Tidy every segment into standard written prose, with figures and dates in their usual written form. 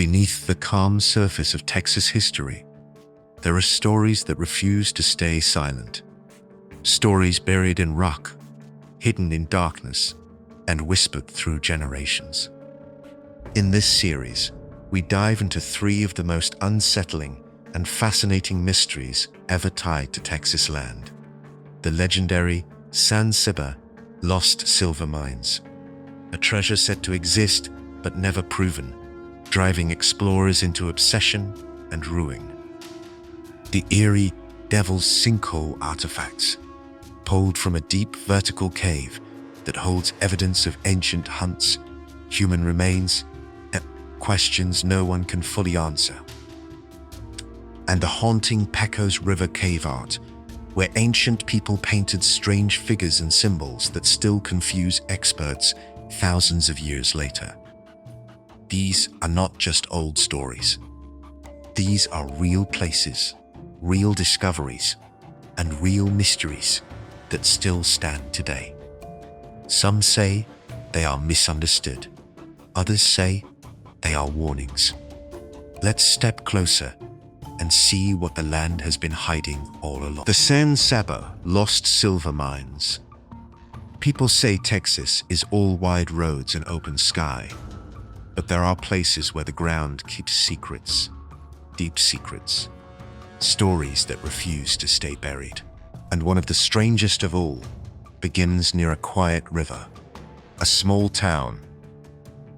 Beneath the calm surface of Texas history, there are stories that refuse to stay silent. Stories buried in rock, hidden in darkness, and whispered through generations. In this series, we dive into three of the most unsettling and fascinating mysteries ever tied to Texas land. The legendary San Saba lost silver mines, a treasure said to exist but never proven, driving explorers into obsession and ruin. The eerie Devil's Sinkhole artifacts, pulled from a deep vertical cave that holds evidence of ancient hunts, human remains, and questions no one can fully answer. And the haunting Pecos River Cave Art, where ancient people painted strange figures and symbols that still confuse experts thousands of years later. These are not just old stories. These are real places, real discoveries, and real mysteries that still stand today. Some say they are misunderstood. Others say they are warnings. Let's step closer and see what the land has been hiding all along. The San Saba lost silver mines. People say Texas is all wide roads and open sky, but there are places where the ground keeps secrets, deep secrets, stories that refuse to stay buried. And one of the strangest of all begins near a quiet river, a small town,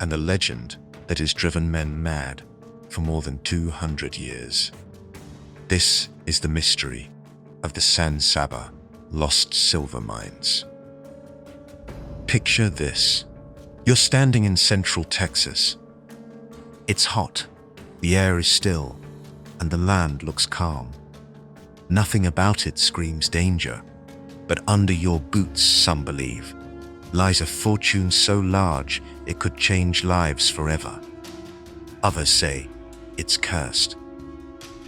and a legend that has driven men mad for more than 200 years. This is the mystery of the San Saba lost silver mines. Picture this. You're standing in central Texas. It's hot, the air is still, and the land looks calm. Nothing about it screams danger, but under your boots, some believe, lies a fortune so large it could change lives forever. Others say it's cursed,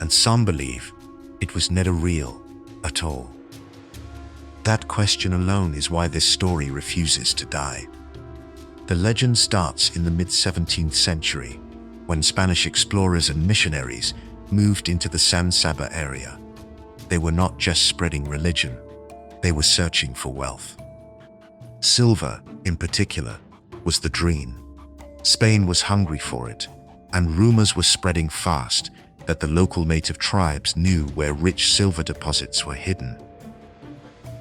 and some believe it was never real at all. That question alone is why this story refuses to die. The legend starts in the mid-17th century, when Spanish explorers and missionaries moved into the San Saba area. They were not just spreading religion, they were searching for wealth. Silver, in particular, was the dream. Spain was hungry for it, and rumors were spreading fast that the local native tribes knew where rich silver deposits were hidden.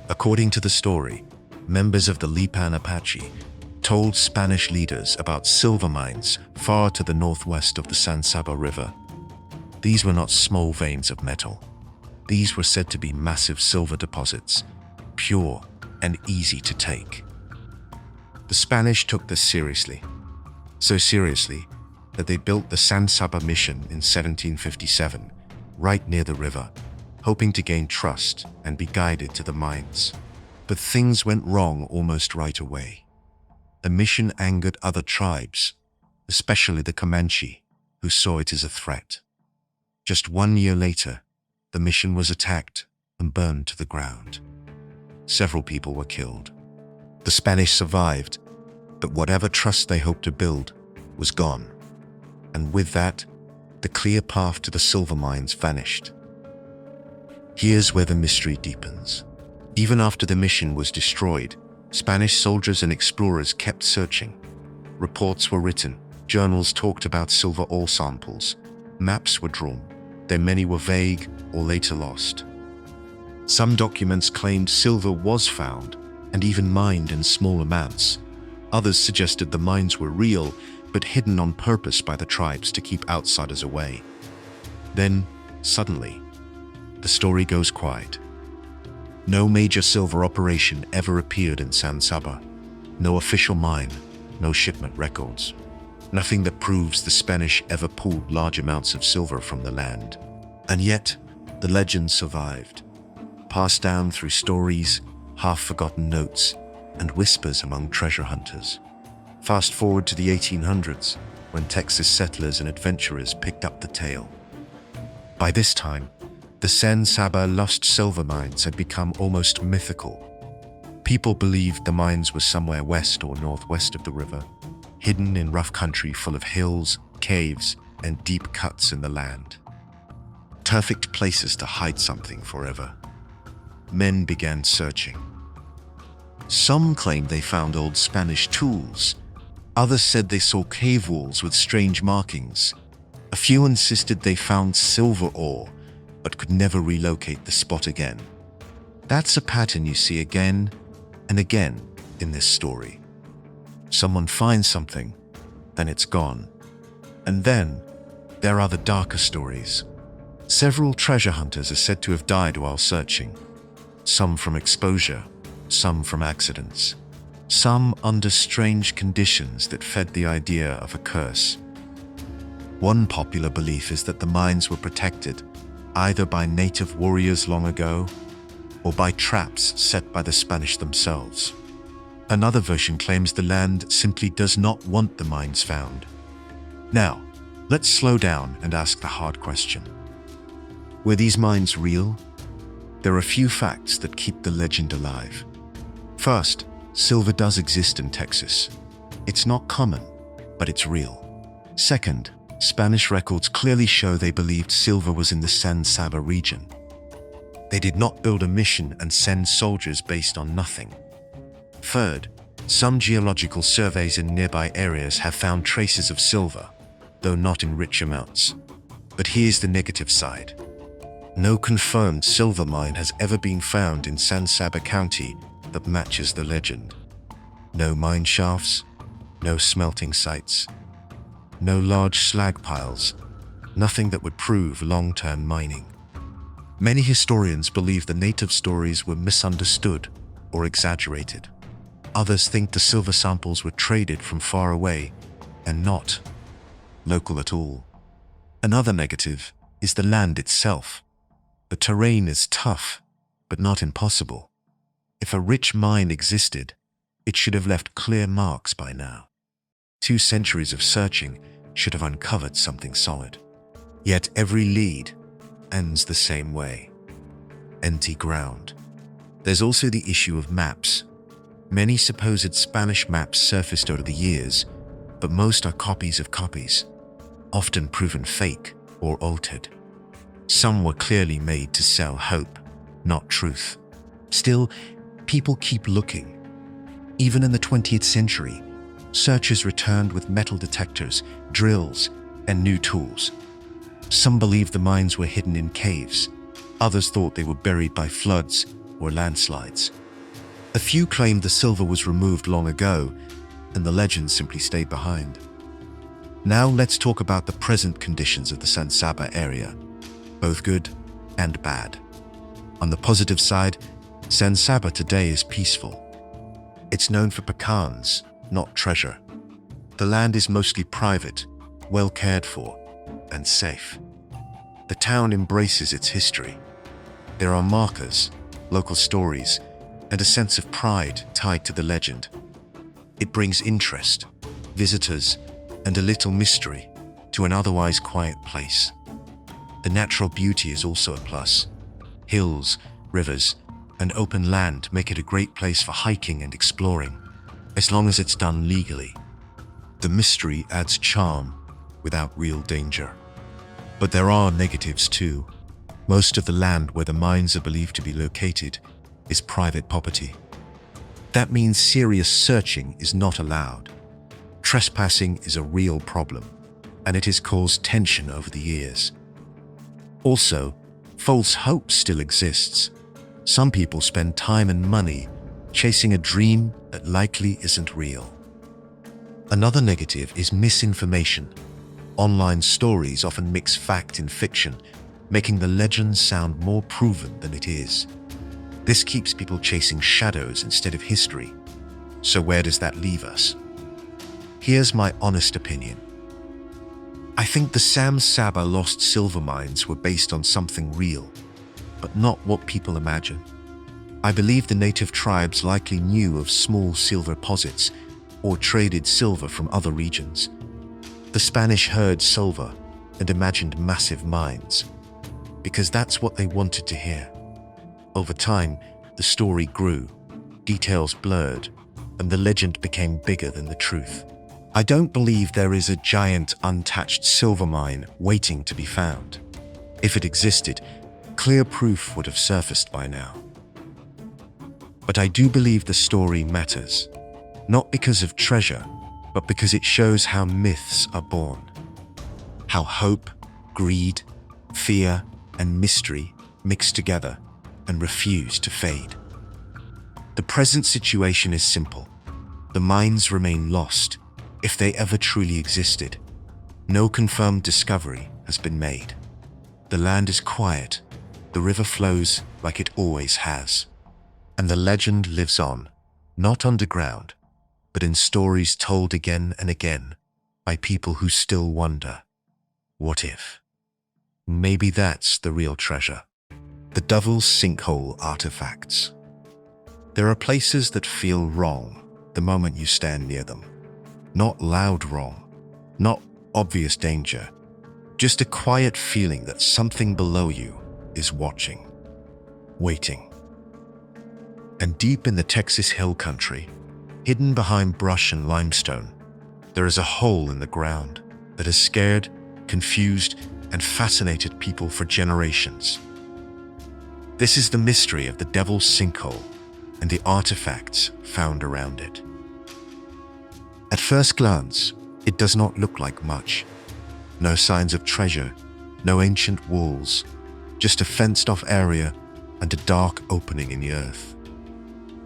According to the story, members of the Lipan Apache told Spanish leaders about silver mines far to the northwest of the San Saba River. These were not small veins of metal. These were said to be massive silver deposits, pure and easy to take. The Spanish took this seriously, so seriously that they built the San Saba mission in 1757, right near the river, hoping to gain trust and be guided to the mines. But things went wrong almost right away. The mission angered other tribes, especially the Comanche, who saw it as a threat. Just 1 year later, the mission was attacked and burned to the ground. Several people were killed. The Spanish survived, but whatever trust they hoped to build was gone. And with that, the clear path to the silver mines vanished. Here's where the mystery deepens. Even after the mission was destroyed, Spanish soldiers and explorers kept searching. Reports were written, journals talked about silver ore samples, maps were drawn, though many were vague or later lost. Some documents claimed silver was found and even mined in small amounts. Others suggested the mines were real, but hidden on purpose by the tribes to keep outsiders away. Then, suddenly, the story goes quiet. No major silver operation ever appeared in San Saba. No official mine, no shipment records. Nothing that proves the Spanish ever pulled large amounts of silver from the land. And yet, the legend survived, passed down through stories, half-forgotten notes, and whispers among treasure hunters. Fast forward to the 1800s, when Texas settlers and adventurers picked up the tale. By this time, the San Saba lost silver mines had become almost mythical. People believed the mines were somewhere west or northwest of the river, hidden in rough country full of hills, caves, and deep cuts in the land. Perfect places to hide something forever. Men began searching. Some claimed they found old Spanish tools. Others said they saw cave walls with strange markings. A few insisted they found silver ore, but could never relocate the spot again. That's a pattern you see again and again in this story. Someone finds something, then it's gone. And then there are the darker stories. Several treasure hunters are said to have died while searching. Some from exposure, some from accidents, some under strange conditions that fed the idea of a curse. One popular belief is that the mines were protected either by native warriors long ago or by traps set by the Spanish themselves. Another version claims the land simply does not want the mines found. Now, let's slow down and ask the hard question. Were these mines real? There are a few facts that keep the legend alive. First, silver does exist in Texas. It's not common, but it's real. Second, Spanish records clearly show they believed silver was in the San Saba region. They did not build a mission and send soldiers based on nothing. Third, some geological surveys in nearby areas have found traces of silver, though not in rich amounts. But here's the negative side. No confirmed silver mine has ever been found in San Saba County that matches the legend. No mine shafts, no smelting sites, no large slag piles, nothing that would prove long-term mining. Many historians believe the native stories were misunderstood or exaggerated. Others think the silver samples were traded from far away and not local at all. Another negative is the land itself. The terrain is tough, but not impossible. If a rich mine existed, it should have left clear marks by now. 2 centuries of searching should have uncovered something solid. Yet every lead ends the same way. Empty ground. There's also the issue of maps. Many supposed Spanish maps surfaced over the years, but most are copies of copies, often proven fake or altered. Some were clearly made to sell hope, not truth. Still, people keep looking. Even in the 20th century, searchers returned with metal detectors, drills, and new tools. Some believed the mines were hidden in caves. Others thought they were buried by floods or landslides. A few claimed the silver was removed long ago, and the legend simply stayed behind. Now let's talk about the present conditions of the San Saba area, both good and bad. On the positive side, San Saba today is peaceful. It's known for pecans, not treasure. The land is mostly private, well cared for, and safe. The town embraces its history. There are markers, local stories, and a sense of pride tied to the legend. It brings interest, visitors, and a little mystery to an otherwise quiet place. The natural beauty is also a plus. Hills, rivers, and open land make it a great place for hiking and exploring, as long as it's done legally. The mystery adds charm without real danger. But there are negatives too. Most of the land where the mines are believed to be located is private property. That means serious searching is not allowed. Trespassing is a real problem, and it has caused tension over the years. Also, false hope still exists. Some people spend time and money chasing a dream that likely isn't real. Another negative is misinformation. Online stories often mix fact and fiction, making the legend sound more proven than it is. This keeps people chasing shadows instead of history. So where does that leave us? Here's my honest opinion. I think the San Saba lost silver mines were based on something real, but not what people imagine. I believe the native tribes likely knew of small silver deposits or traded silver from other regions. The Spanish heard silver and imagined massive mines, because that's what they wanted to hear. Over time, the story grew, details blurred, and the legend became bigger than the truth. I don't believe there is a giant untouched silver mine waiting to be found. If it existed, clear proof would have surfaced by now. But I do believe the story matters, not because of treasure, but because it shows how myths are born. How hope, greed, fear, and mystery mix together and refuse to fade. The present situation is simple. The mines remain lost, if they ever truly existed. No confirmed discovery has been made. The land is quiet, the river flows like it always has, and the legend lives on, not underground, but in stories told again and again by people who still wonder, what if? Maybe that's the real treasure. The Devil's Sinkhole artifacts. There are places that feel wrong the moment you stand near them. Not loud wrong, not obvious danger, just a quiet feeling that something below you is watching, waiting. And deep in the Texas Hill Country, hidden behind brush and limestone, there is a hole in the ground that has scared, confused, and fascinated people for generations. This is the mystery of the Devil's Sinkhole and the artifacts found around it. At first glance, it does not look like much. No signs of treasure, no ancient walls, just a fenced-off area and a dark opening in the earth.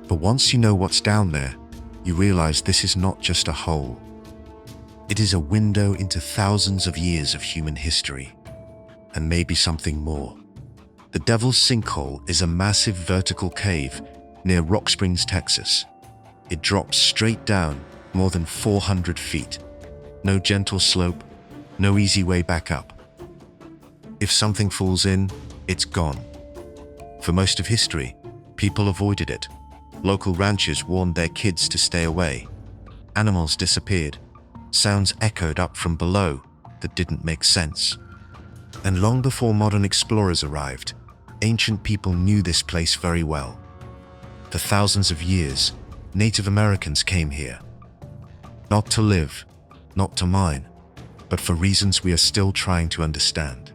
But once you know what's down there, you realize this is not just a hole. It is a window into thousands of years of human history, and maybe something more. The Devil's Sinkhole is a massive vertical cave near Rock Springs, Texas. It drops straight down more than 400 feet. No gentle slope, no easy way back up. If something falls in, it's gone. For most of history, people avoided it. Local ranchers warned their kids to stay away. Animals disappeared. Sounds echoed up from below that didn't make sense. And long before modern explorers arrived, ancient people knew this place very well. For thousands of years, Native Americans came here. Not to live, not to mine, but for reasons we are still trying to understand.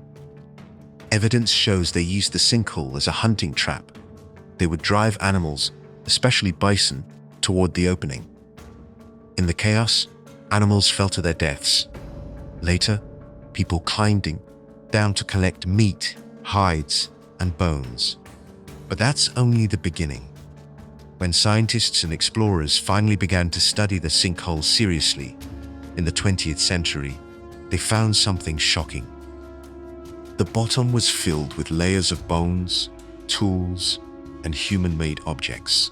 Evidence shows they used the sinkhole as a hunting trap. They would drive animals, especially bison, toward the opening. In the chaos, animals fell to their deaths. Later, people climbed down to collect meat, hides, and bones. But that's only the beginning. When scientists and explorers finally began to study the sinkhole seriously in the 20th century, they found something shocking. The bottom was filled with layers of bones, tools, and human-made objects.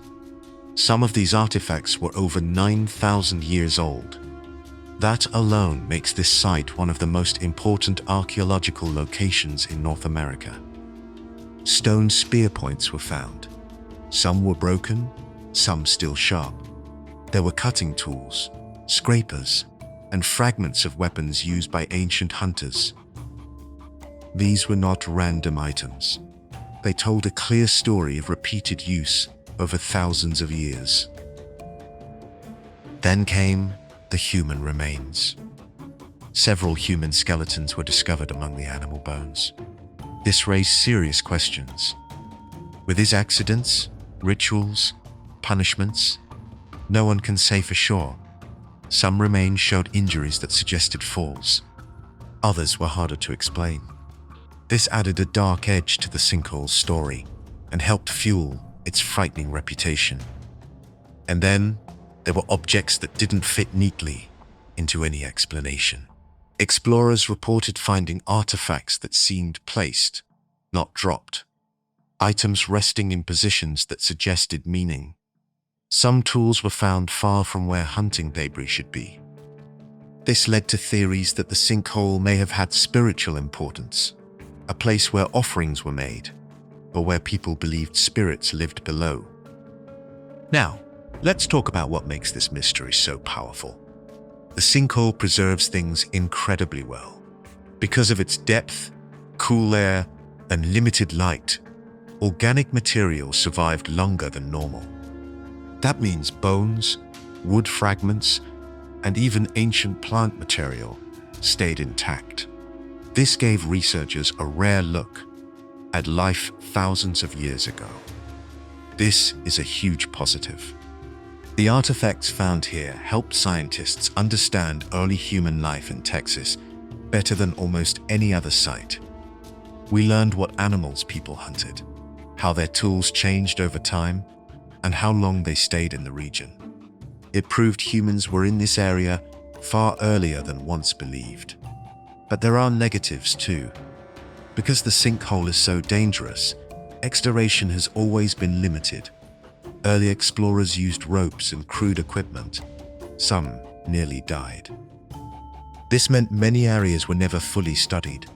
Some of these artifacts were over 9,000 years old. That alone makes this site one of the most important archaeological locations in North America. Stone spear points were found. Some were broken, some still sharp. There were cutting tools, scrapers, and fragments of weapons used by ancient hunters. These were not random items. They told a clear story of repeated use over thousands of years. Then came the human remains. Several human skeletons were discovered among the animal bones. This raised serious questions. Were these accidents, rituals, punishments? No one can say for sure. Some remains showed injuries that suggested falls. Others were harder to explain. This added a dark edge to the sinkhole's story and helped fuel its frightening reputation. And then there were objects that didn't fit neatly into any explanation. Explorers reported finding artifacts that seemed placed, not dropped. Items resting in positions that suggested meaning. Some tools were found far from where hunting debris should be. This led to theories that the sinkhole may have had spiritual importance, a place where offerings were made, or where people believed spirits lived below. Now, let's talk about what makes this mystery so powerful. The sinkhole preserves things incredibly well. Because of its depth, cool air, and limited light, organic material survived longer than normal. That means bones, wood fragments, and even ancient plant material stayed intact. This gave researchers a rare look at life thousands of years ago. This is a huge positive. The artifacts found here helped scientists understand early human life in Texas better than almost any other site. We learned what animals people hunted, how their tools changed over time, and how long they stayed in the region. It proved humans were in this area far earlier than once believed. But there are negatives too. Because the sinkhole is so dangerous, exploration has always been limited. Early explorers used ropes and crude equipment. Some nearly died. This meant many areas were never fully studied.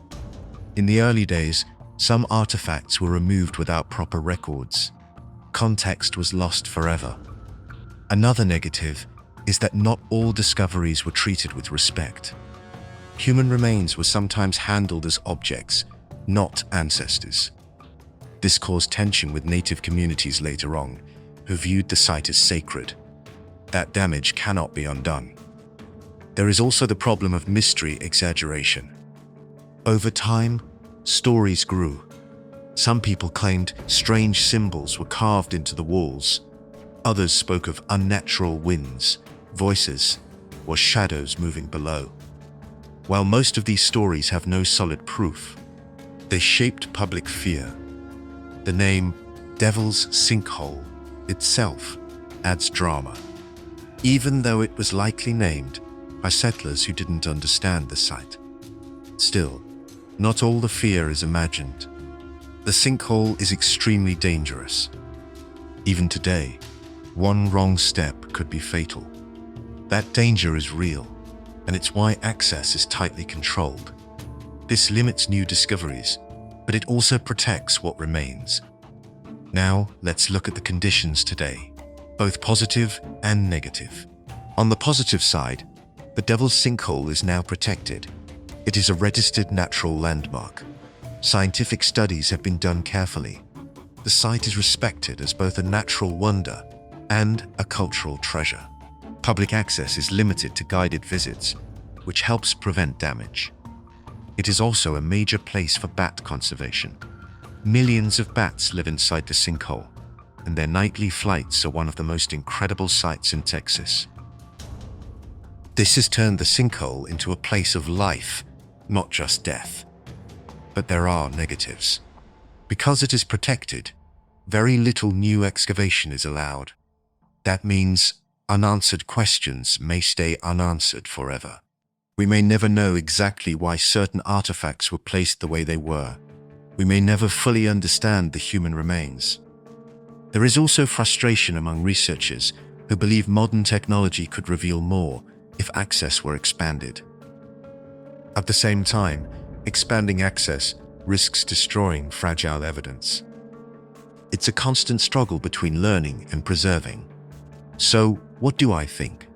In the early days, some artifacts were removed without proper records. Context was lost forever. Another negative is that not all discoveries were treated with respect. Human remains were sometimes handled as objects, not ancestors. This caused tension with native communities later on, who viewed the site as sacred. That damage cannot be undone. There is also the problem of mystery exaggeration. Over time, stories grew. Some people claimed strange symbols were carved into the walls. Others spoke of unnatural winds, voices, or shadows moving below. While most of these stories have no solid proof, they shaped public fear. The name Devil's Sinkhole itself adds drama, even though it was likely named by settlers who didn't understand the site. Still, not all the fear is imagined. The sinkhole is extremely dangerous. Even today, one wrong step could be fatal. That danger is real, and it's why access is tightly controlled. This limits new discoveries, but it also protects what remains. Now, let's look at the conditions today, both positive and negative. On the positive side, the Devil's Sinkhole is now protected. It is a registered natural landmark. Scientific studies have been done carefully. The site is respected as both a natural wonder and a cultural treasure. Public access is limited to guided visits, which helps prevent damage. It is also a major place for bat conservation. Millions of bats live inside the sinkhole, and their nightly flights are one of the most incredible sights in Texas. This has turned the sinkhole into a place of life, not just death. But there are negatives. Because it is protected, very little new excavation is allowed. That means unanswered questions may stay unanswered forever. We may never know exactly why certain artifacts were placed the way they were. We may never fully understand the human remains. There is also frustration among researchers who believe modern technology could reveal more if access were expanded. At the same time, expanding access risks destroying fragile evidence. It's a constant struggle between learning and preserving. So, what do I think?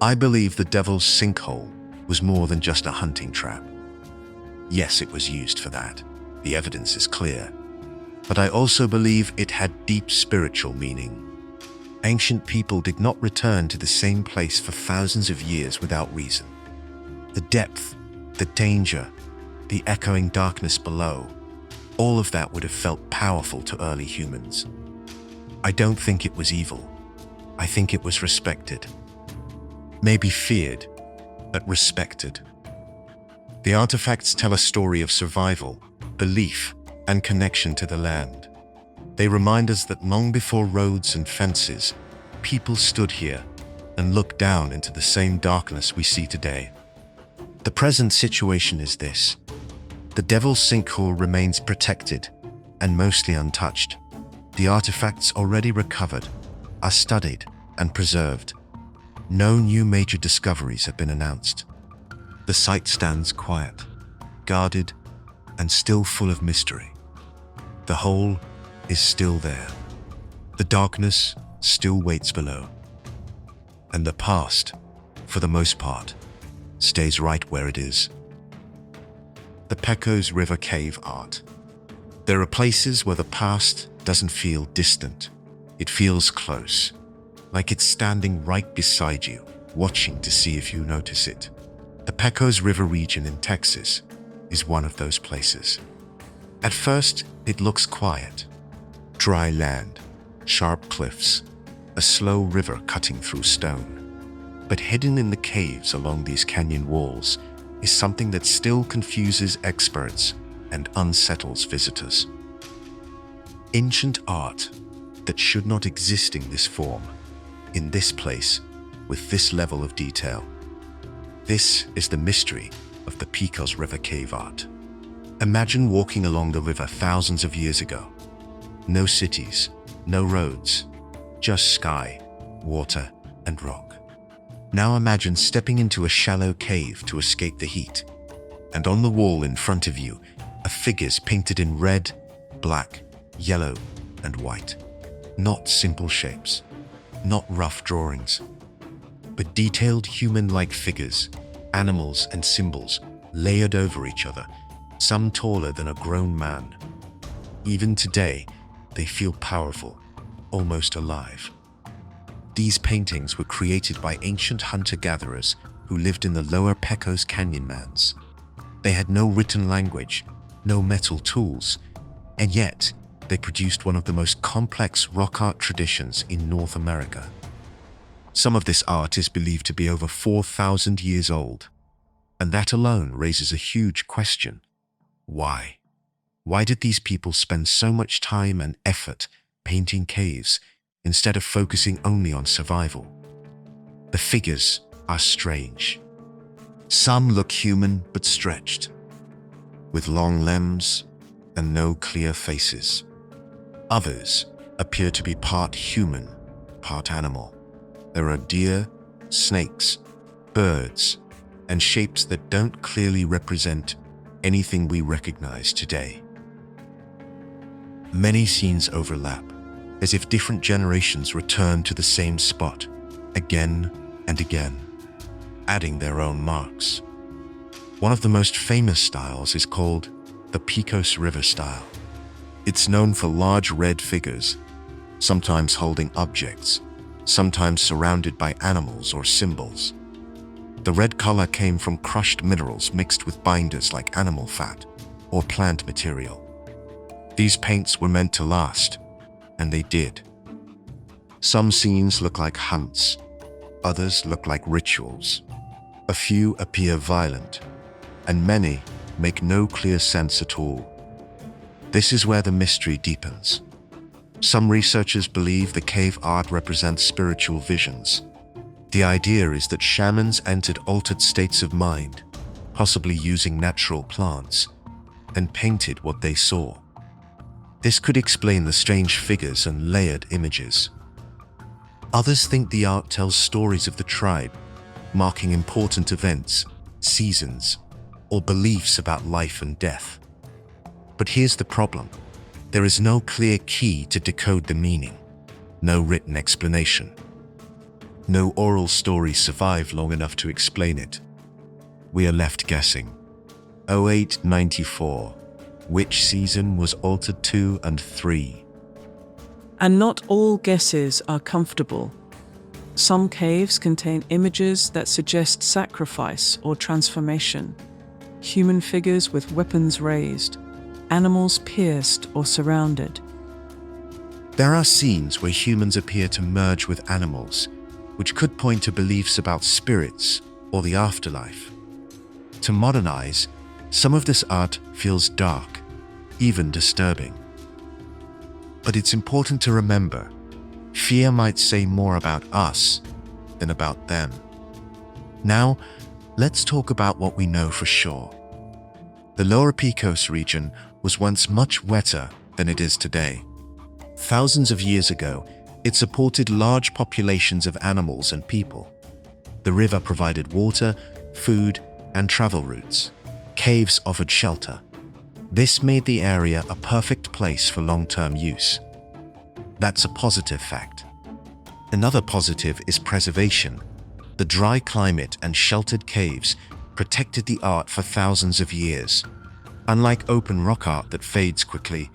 I believe the Devil's Sinkhole was more than just a hunting trap. Yes, it was used for that. The evidence is clear. But I also believe it had deep spiritual meaning. Ancient people did not return to the same place for thousands of years without reason. The depth, the danger, the echoing darkness below, all of that would have felt powerful to early humans. I don't think it was evil. I think it was respected. Maybe feared, but respected. The artifacts tell a story of survival, belief, and connection to the land. They remind us that long before roads and fences, people stood here and looked down into the same darkness we see today. The present situation is this. The Devil's Sinkhole remains protected and mostly untouched. The artifacts already recovered are studied and preserved. No new major discoveries have been announced. The site stands quiet, guarded, and still full of mystery. The hole is still there. The darkness still waits below. And the past, for the most part, stays right where it is. The Pecos River Cave Art. There are places where the past doesn't feel distant. It feels close, like it's standing right beside you. watching to see if you notice it. The Pecos River region in Texas is one of those places. At first, it looks quiet. Dry land, sharp cliffs, a slow river cutting through stone. But hidden in the caves along these canyon walls is something that still confuses experts and unsettles visitors. Ancient art that should not exist in this form, in this place, with this level of detail. This is the mystery of the Pecos River Cave Art. Imagine walking along the river thousands of years ago. No cities, no roads, just sky, water, and rock. Now imagine stepping into a shallow cave to escape the heat. And on the wall in front of you are figures painted in red, black, yellow, and white. Not simple shapes, not rough drawings, but detailed human-like figures, animals and symbols layered over each other, some taller than a grown man. Even today, they feel powerful, almost alive. These paintings were created by ancient hunter-gatherers who lived in the lower Pecos Canyonlands. They had no written language, no metal tools, and yet they produced one of the most complex rock art traditions in North America. Some of this art is believed to be over 4,000 years old, and that alone raises a huge question. Why? Why did these people spend so much time and effort painting caves instead of focusing only on survival? The figures are strange. Some look human but stretched, with long limbs and no clear faces. Others appear to be part human, part animal. There are deer, snakes, birds, and shapes that don't clearly represent anything we recognize today. Many scenes overlap, as if different generations return to the same spot again and again, adding their own marks. One of the most famous styles is called the Pecos River style. It's known for large red figures, sometimes holding objects, sometimes surrounded by animals or symbols. The red color came from crushed minerals mixed with binders like animal fat or plant material. These paints were meant to last, and they did. Some scenes look like hunts, others look like rituals. A few appear violent, and many make no clear sense at all. This is where the mystery deepens. Some researchers believe the cave art represents spiritual visions. The idea is that shamans entered altered states of mind, possibly using natural plants, and painted what they saw. This could explain the strange figures and layered images. Others think the art tells stories of the tribe, marking important events, seasons, or beliefs about life and death. But here's the problem. There is no clear key to decode the meaning, no written explanation. No oral stories survive long enough to explain it. We are left guessing. 0894. Which season was altered 2 and 3? And not all guesses are comfortable. Some caves contain images that suggest sacrifice or transformation. Human figures with weapons raised, animals pierced or surrounded. There are scenes where humans appear to merge with animals, which could point to beliefs about spirits or the afterlife. To modernize, some of this art feels dark, even disturbing. But it's important to remember, fear might say more about us than about them. Now, let's talk about what we know for sure. The lower Pecos region was once much wetter than it is today. Thousands of years ago, it supported large populations of animals and people. The river provided water, food, and travel routes. Caves offered shelter. This made the area a perfect place for long-term use. That's a positive fact. Another positive is preservation. The dry climate and sheltered caves protected the art for thousands of years. Unlike open rock art that fades quickly,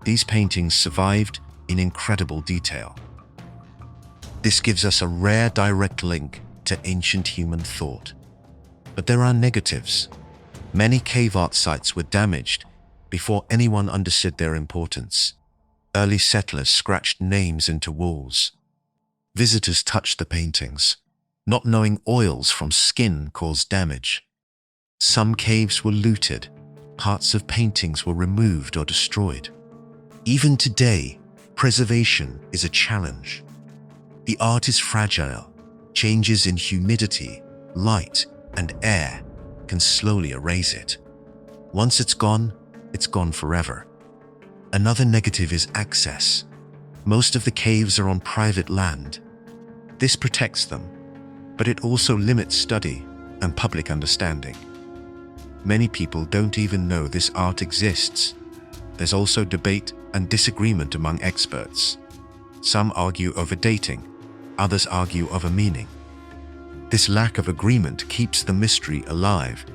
these paintings survived in incredible detail. This gives us a rare direct link to ancient human thought. But there are negatives. Many cave art sites were damaged before anyone understood their importance. Early settlers scratched names into walls. Visitors touched the paintings, not knowing oils from skin caused damage. Some caves were looted, parts of paintings were removed or destroyed. Even today, preservation is a challenge. The art is fragile. Changes in humidity, light, and air can slowly erase it. Once it's gone forever. Another negative is access. Most of the caves are on private land. This protects them, but it also limits study and public understanding. Many people don't even know this art exists. There's also debate and disagreement among experts. Some argue over dating, others argue over meaning. This lack of agreement keeps the mystery alive,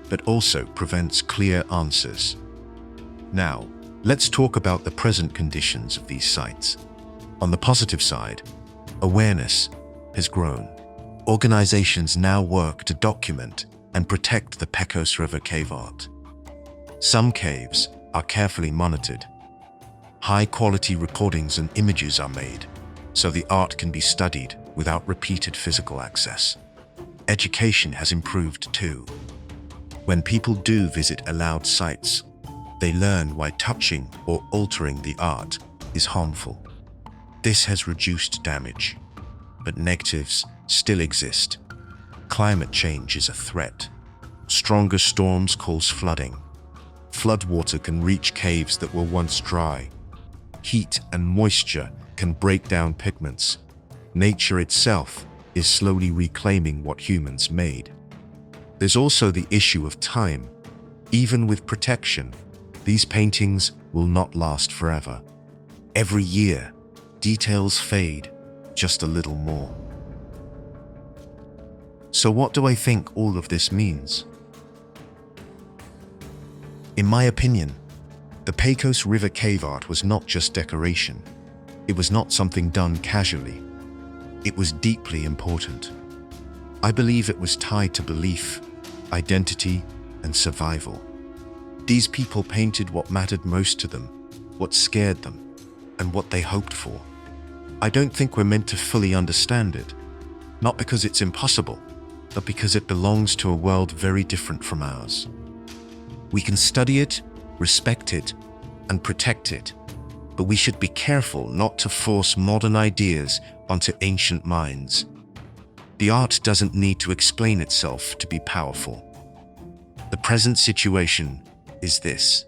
but also prevents clear answers. Now, let's talk about the present conditions of these sites. On the positive side, awareness has grown. Organizations now work to document and protect the Pecos River Cave Art. Some caves are carefully monitored. High-quality recordings and images are made, so the art can be studied without repeated physical access. Education has improved too. When people do visit allowed sites, they learn why touching or altering the art is harmful. This has reduced damage, but negatives still exist. Climate change is a threat. Stronger storms cause flooding. Floodwater can reach caves that were once dry. Heat and moisture can break down pigments. Nature itself is slowly reclaiming what humans made. There's also the issue of time. Even with protection, these paintings will not last forever. Every year, details fade just a little more. So what do I think all of this means? In my opinion, the Pecos River Cave Art was not just decoration. It was not something done casually. It was deeply important. I believe it was tied to belief, identity, and survival. These people painted what mattered most to them, what scared them, and what they hoped for. I don't think we're meant to fully understand it, not because it's impossible, but because it belongs to a world very different from ours. We can study it, respect it, and protect it, but we should be careful not to force modern ideas onto ancient minds. The art doesn't need to explain itself to be powerful. The present situation is this.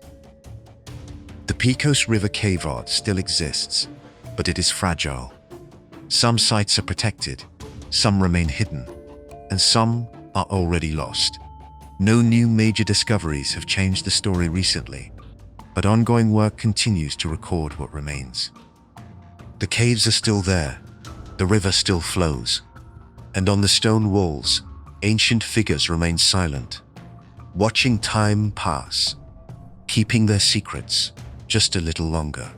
The Pecos River Cave Art still exists, but it is fragile. Some sites are protected, some remain hidden, and some are already lost. No new major discoveries have changed the story recently, but ongoing work continues to record what remains. The caves are still there, the river still flows, and on the stone walls, ancient figures remain silent, watching time pass, keeping their secrets just a little longer.